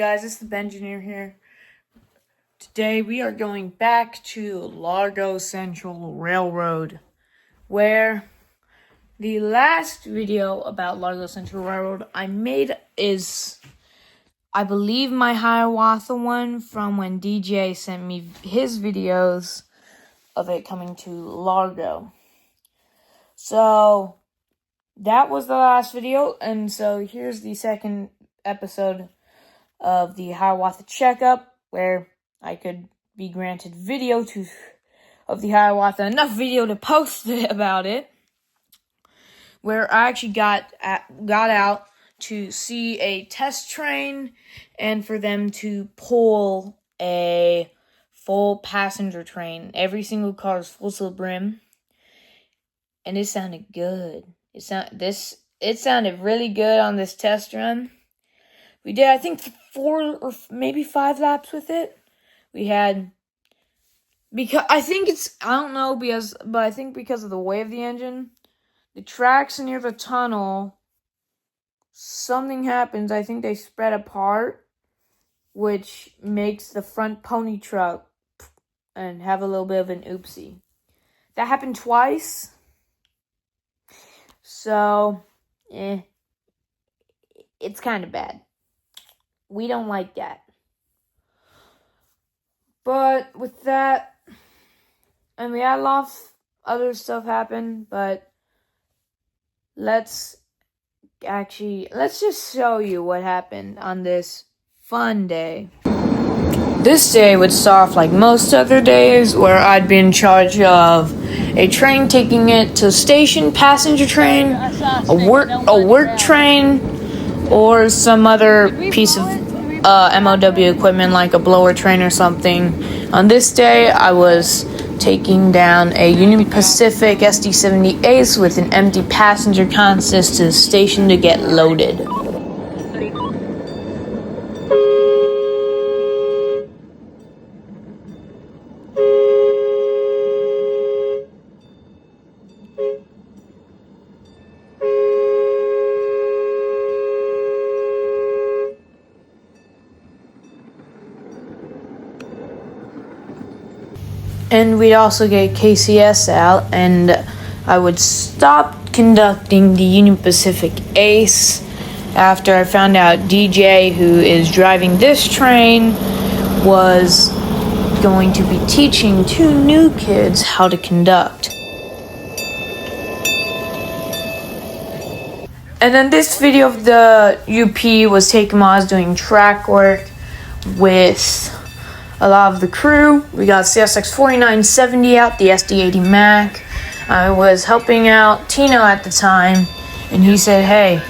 guys? It's the engineer here. Today we are going back to Largo Central Railroad, where the last video about Largo Central Railroad I made is, I believe, my Hiawatha one from when DJ sent me his videos of it coming to Largo. So that was the last video, and so here's the second episode of the Hiawatha checkup, where I could be granted video of the Hiawatha, enough video to post about it, where I actually got out to see a test train and for them to pull a full passenger train. Every single car is full to the brim, and it sounded good. It sounded really good on this test run. We did, I think, 4 or maybe 5 laps with it. We had, because I think because of the way of the engine, the tracks near the tunnel, something happens. I think they spread apart, which makes the front pony truck and have a little bit of an oopsie. That happened twice. So, it's kind of bad. We don't like that. But with that, and we had a lot of other stuff happen, but let's just show you what happened on this fun day. This day would start off like most other days, where I'd be in charge of a train, taking it to station, passenger train, a work train, or some other piece of MOW equipment like a blower train or something. On this day, I was taking down a Union Pacific SD-70 Ace with an empty passenger consist to the station to get loaded. And we'd also get KCS out, and I would stop conducting the Union Pacific Ace after I found out DJ, who is driving this train, was going to be teaching 2 new kids how to conduct. And then this video of the UP was taken while I was doing track work with a lot of the crew. We got CSX 4970 out, the SD80 Mac. I was helping out Tino at the time, and he said, "Hey,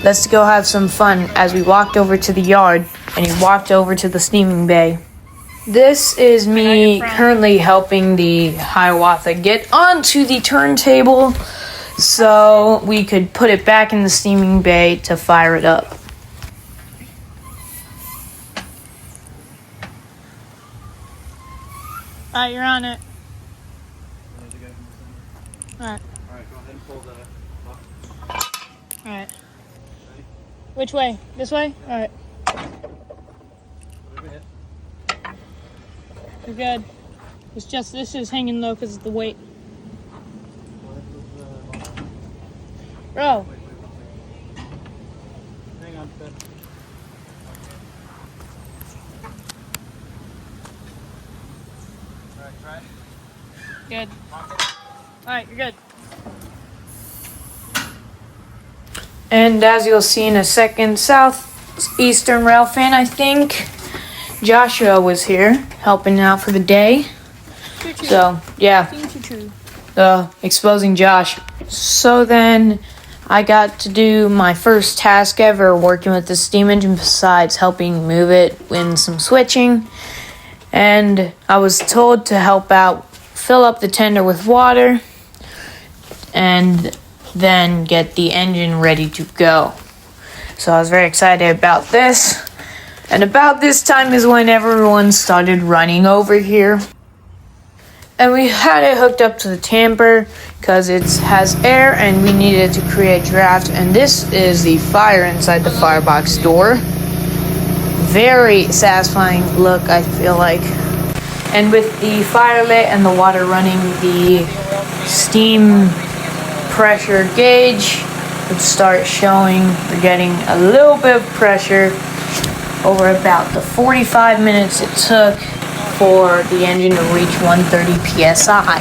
let's go have some fun," as we walked over to the yard, and he walked over to the steaming bay. This is me currently helping the Hiawatha get onto the turntable so we could put it back in the steaming bay to fire it up. Alright, you're on it. Alright. Alright, go ahead and pull the lock. Alright. Which way? This way? Alright. You're good. It's just, this is hanging low because of the weight. Bro. Hang on, Ben. Alright, try it. Good. Alright, you're good. And as you'll see in a second, Southeastern Rail fan, I think, Joshua was here helping out for the day. Choo-choo. So, yeah. Choo-choo. Exposing Josh. So then I got to do my first task ever working with the steam engine, besides helping move it in some switching. And I was told to help out, fill up the tender with water, and then get the engine ready to go. So I was very excited about this. And about this time is when everyone started running over here. And we had it hooked up to the tamper because it has air and we needed to create draft. And this is the fire inside the firebox door. very satisfying look, I feel like. And with the fire lit and the water running, the steam pressure gauge would start showing. We're getting a little bit of pressure over about the 45 minutes it took for the engine to reach 130 psi.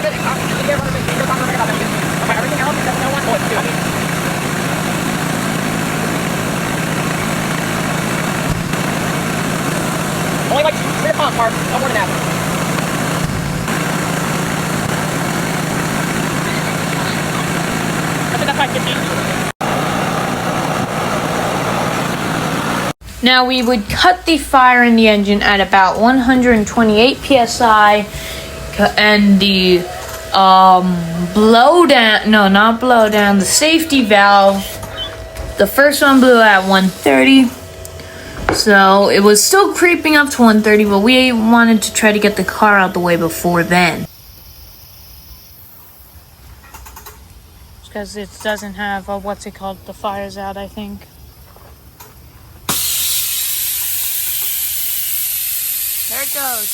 Only like 3 pounds, Mark. No more than that. I think that's like 15. Now we would cut the fire in the engine at about 128 psi, and the the safety valve, the first one blew at 130. So it was still creeping up to 130, but we wanted to try to get the car out the way before then. Because it doesn't have, what's it called, the fire's out, I think. There it goes.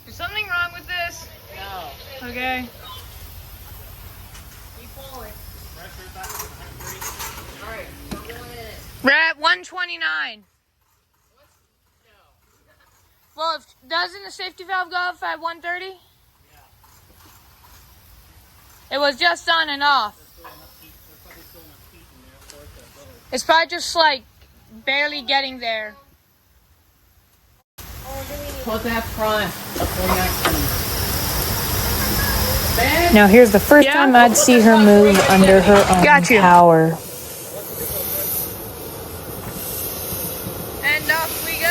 Is something wrong with this? No. Okay. Keep pulling. Alright, we're going in. We're at 129. Well, doesn't the safety valve go off at 130? Yeah. It was just on and off. It's probably just like barely getting there. Put that front. Now here's the first time I'd see her move under her own power. And off we go.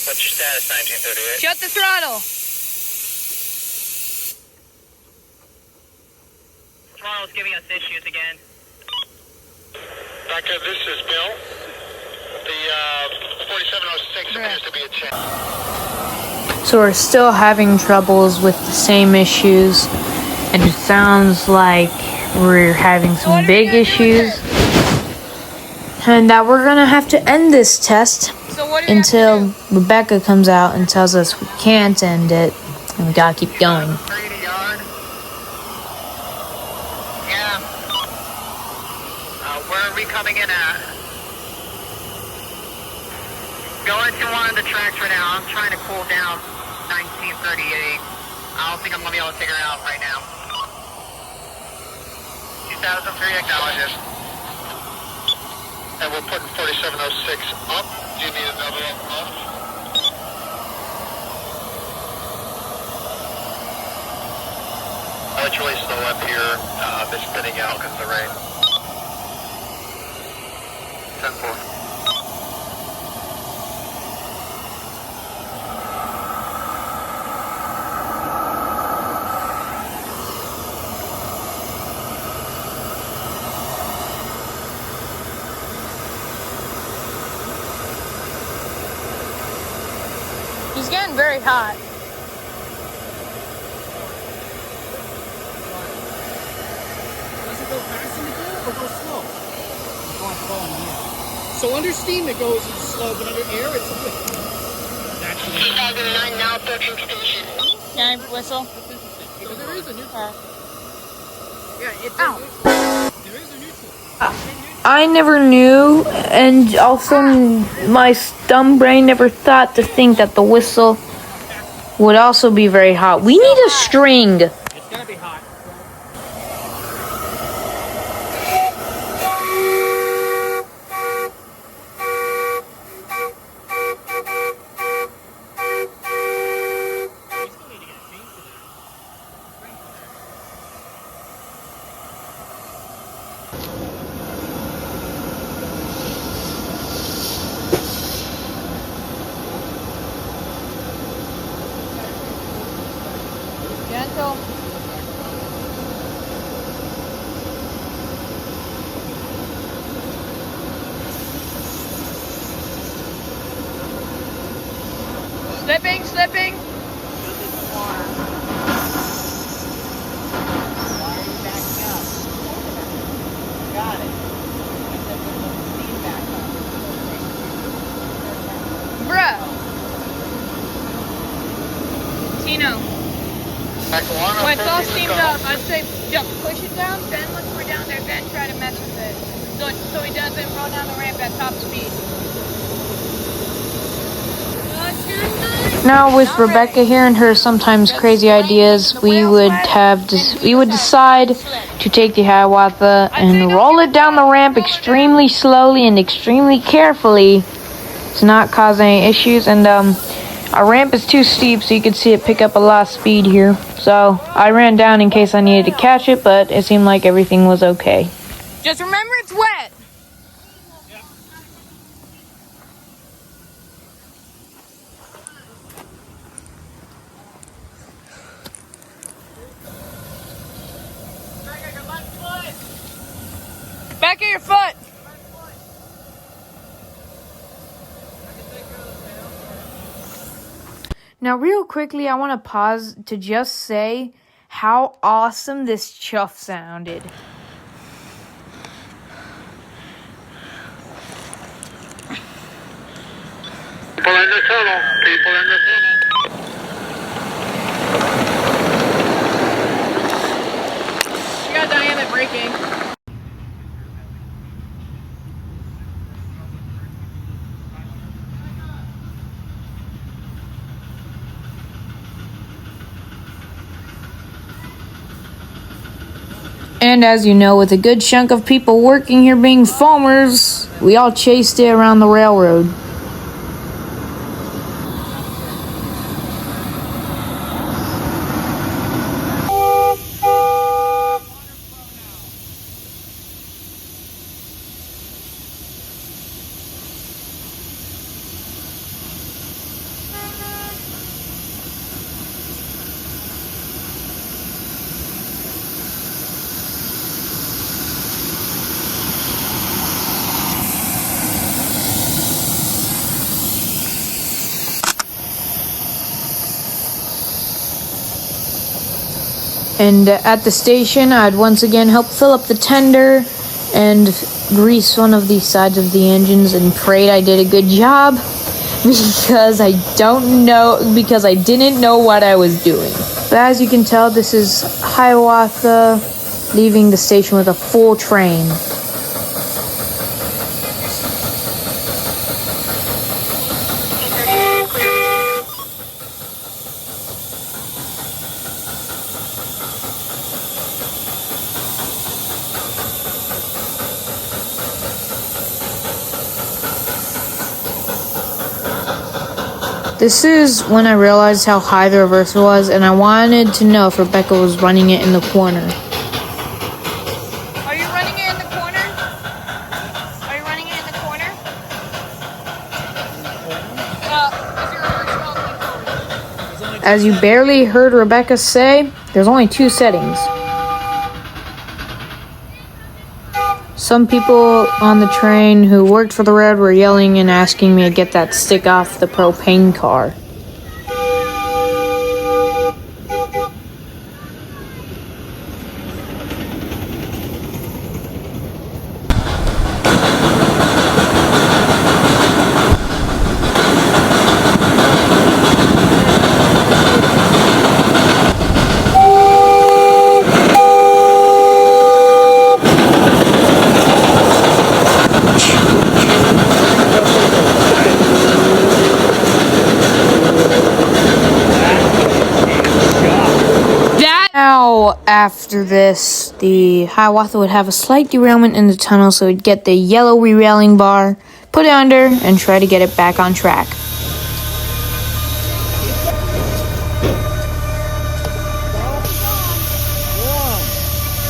What's your status, 1938? Shut the throttle. Throttle's giving us issues again. Doctor, this is Bill. The 4706 appears to be a check. So we're still having troubles with the same issues, and it sounds like we're having some big issues, and that we're gonna have to end this test until Rebecca comes out and tells us we can't end it and we gotta keep going. 30 yard. Yeah. Where are we coming in at? Going to one of the tracks right now. I'm trying to cool down 1938. I don't think I'm going to be able to figure it out right now. 2003 acknowledges. And we're putting 4706 up. Do you need another one up? Oh, it's really slow up here. It's spinning out because of the rain. 10-4. He's getting very hot. Does it go fast in the gear or go slow? It's going slow in here. So under steam it goes slow, but under air it's quick. Naturally. 2009 now approaching station. Can I whistle? That's interesting. Because there is a neutral. Yeah, it's Ow. there is a neutral. I never knew, and also my dumb brain never thought to think that the whistle would also be very hot. We need a string. It's gonna be hot. We still need to get a chain for that. Gentle. Slipping, slipping. Got it. Bruh. Tino. When it's all steamed up, I'd say just push it down, then once we're down there, then try to mess with it. So he doesn't roll down the ramp at top speed. Now with Rebecca here and her sometimes crazy ideas, we would decide to take the Hiawatha and roll it down the ramp extremely slowly and extremely carefully to not cause any issues. And our ramp is too steep, so you can see it pick up a lot of speed here. So I ran down in case I needed to catch it, but it seemed like everything was okay. Just remember it's wet. Back of your foot. Now, real quickly, I want to pause to just say how awesome this chuff sounded. People in the tunnel. People in the tunnel. You got dynamic braking. And as you know, with a good chunk of people working here being foamers, we all chased it around the railroad. And at the station, I'd once again help fill up the tender and grease one of the sides of the engines and prayed I did a good job because I didn't know what I was doing. But as you can tell, this is Hiawatha leaving the station with a full train. This is when I realized how high the reverser was, and I wanted to know if Rebecca was running it in the corner. Are you running it in the corner? Are you running it in the corner? Is your reverser forward? As you barely heard Rebecca say, there's only 2 settings. Some people on the train who worked for the railroad were yelling and asking me to get that stick off the propane car. Now, after this, the Hiawatha would have a slight derailment in the tunnel, so we'd get the yellow re-railing bar, put it under, and try to get it back on track.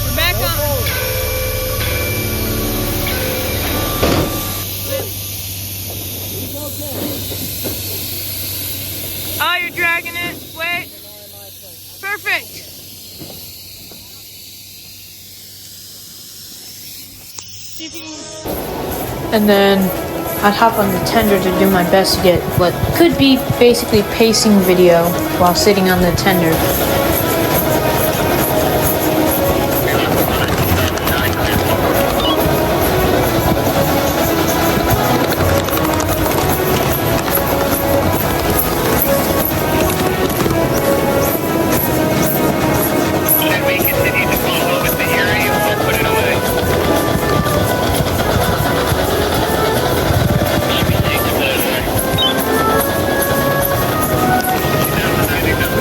We're back on. And then I'd hop on the tender to do my best to get what could be basically pacing video while sitting on the tender. Should we continue to follow with the area or put it away? Should we take to put it away? I think that's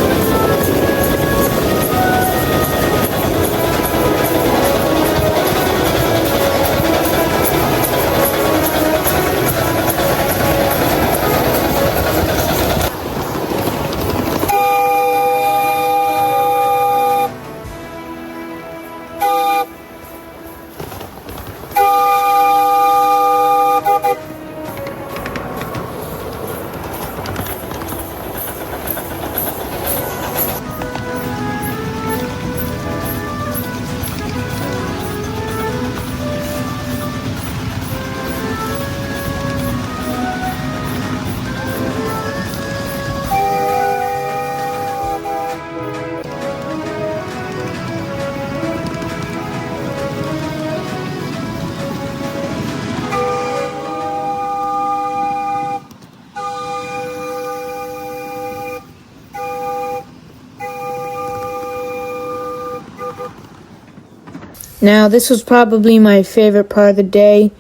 Now, this was probably my favorite part of the day.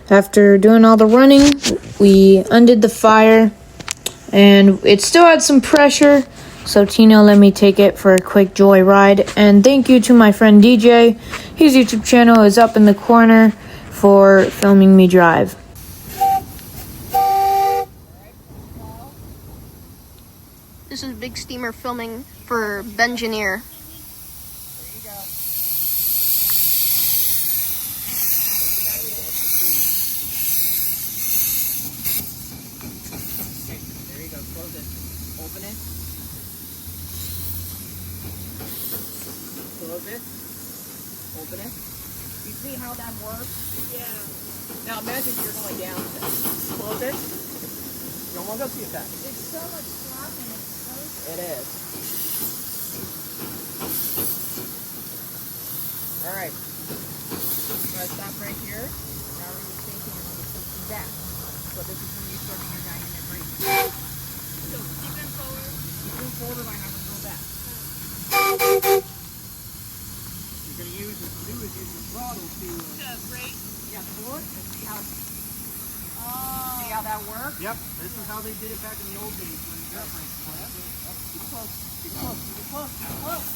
After doing all the running, we undid the fire, and it still had some pressure, so Tino let me take it for a quick joy ride. And thank you to my friend DJ. His YouTube channel is up in the corner for filming me drive. This is Big Steamer filming for Bengineer. There you go. Close it. Open it. Close it. Open it. You see how that works? Yeah. Now imagine you're going down. Close it. You don't want to go see that. It's so much slack and it's so It is. All right. So I stop right here. Now we're just thinking on the system back. So this is when you're starting your dynamic braking. So keep them forward. Keep them forward. I have to go back. You're going to use the throttle to brake. yeah, pull it and see how Oh. see how that works. Yep. This is how they did it back in the old days when the airplanes flew. Keep close. Keep close. Keep close. Keep close.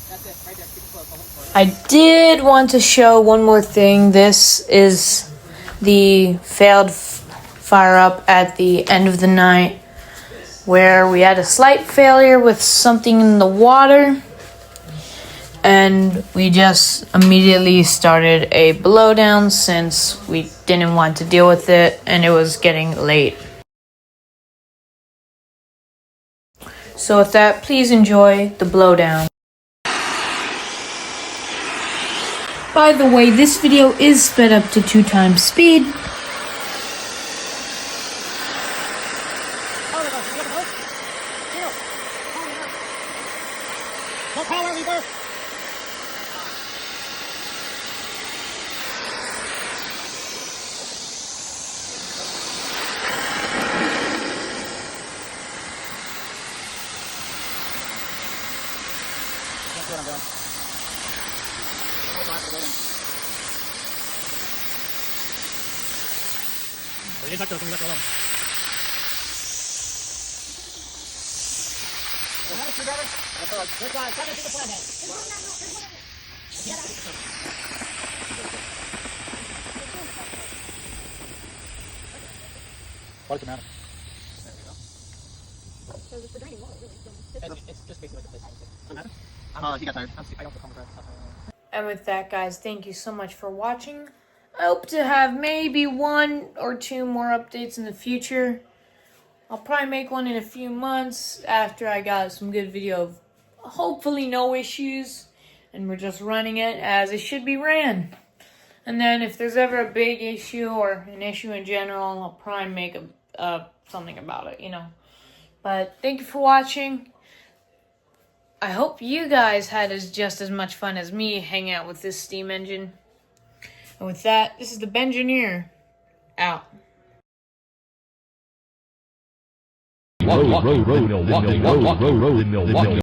That's it, right there. Keep it close. I'll look for it. I did want to show one more thing. This is the failed fire up at the end of the night, where we had a slight failure with something in the water, and we just immediately started a blowdown since we didn't want to deal with it and it was getting late. So with that, please enjoy the blowdown. By the way, this video is sped up to 2 times speed. Look how early we're. That's what I'm doing. Hold on, hold on. Oye, exacto, tengo que hacerlo. Good guys, come into the planet. Probably dramatic. So it's the draining water, really. It's just basically like a place. He got tired. I don't feel comfortable. And with that, guys, thank you so much for watching. I hope to have maybe 1 or 2 more updates in the future. I'll probably make one in a few months after I got some good video of hopefully no issues. And we're just running it as it should be ran. And then if there's ever a big issue or an issue in general, I'll probably make something about it, you know. But thank you for watching. I hope you guys had just as much fun as me hanging out with this steam engine. And with that, this is the Bengineer out. Milwaukee.